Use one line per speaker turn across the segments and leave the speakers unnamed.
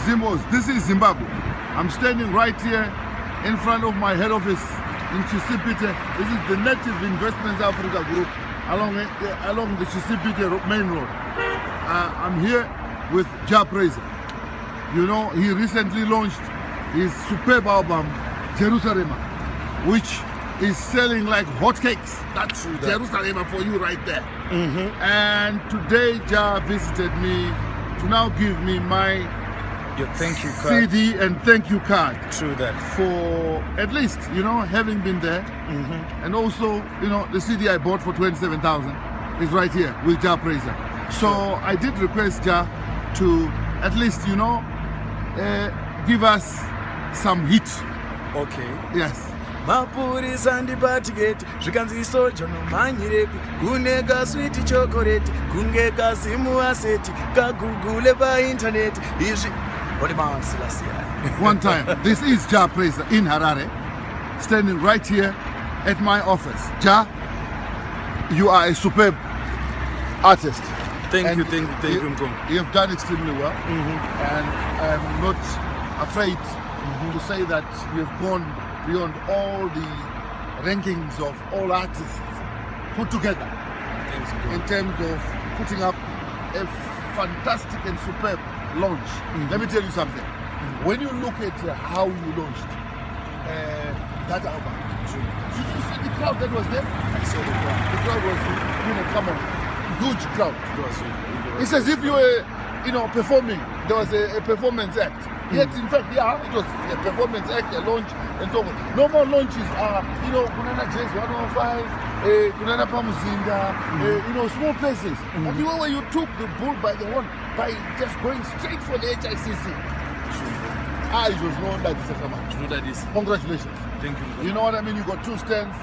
Zimbos, this is Zimbabwe. I'm standing right here in front of my head office in Chisipite. This is the Native Investments Africa Group along the Chisipite main road. I'm here with Jah Prayzah. You know, he recently launched his superb album, Jerusarema, which is selling like hotcakes. That's Jerusarema for you right there. And today Jah visited me to now give me my
thank you card.
CD and thank you card.
True that.
For at least, you know, having been there. And also, you know, the CD I bought for 27,000 is right here with Jah Prayzah. So I did request Jah to at least, you know, give us some hit.
Okay.
Yes.
Mapurisa ndipatiketi zvikanzi isoja nomhanyirepi kune kaswiti chokoreti kunge kazimu aseti kagugule paintaneti izvi
one time. This is Jah Prayzah in Harare, standing right here at my office. Jah, you are a superb artist.
Thank you.
You've done extremely well, and I'm not afraid to say that you've gone beyond all the rankings of all artists put together in terms of putting up a fantastic and superb launch. Let me tell you something. When you look at how you launched that album, did you see the crowd that was there?
I saw the crowd.
The crowd was, you know, come on, huge crowd. It's as if you were, you know, performing. There was a performance act. Yet, in fact, yeah, it was a performance act, a launch, and so on. No more launches are, you know, Kunana Jazz 105, Kunana Pamuzinda, you know, small places. But the way where you took the bull by the horn by just going straight for the HICC. It was known like this.
True that is.
Congratulations.
Thank you.
You know what I mean? You got 2 stands.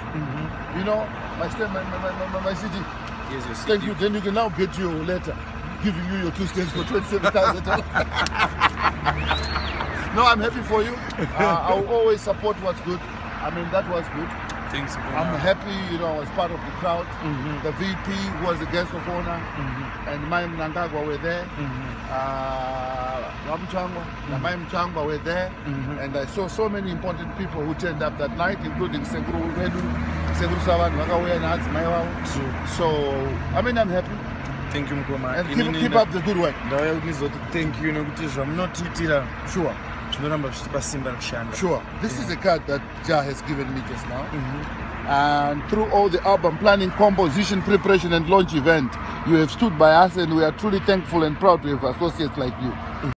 You know, my stand, my CD.
Yes, your CD.
Thank you. Then you can now get your letter giving you your 2 stands for $27,000. No, I'm happy for you. I will always support what's good. I mean, that was good.
Thanks.
I'm happy, you know, I was part of the crowd. The VP was the guest of honor, and Maim Nangagwa were there. Maim Changwa were there, and I saw so many important people who turned up that night, including Seguru Redu, Seguru Savan, Wagawe, and Ats Maiwa. So, I mean, I'm happy.
Thank you, Mkoma.
And keep up the good work.
Thank you. I'm not
sure. Sure. This is a card that Jah has given me just now. And through all the album planning, composition, preparation, and launch event, you have stood by us, and we are truly thankful and proud to have associates like you.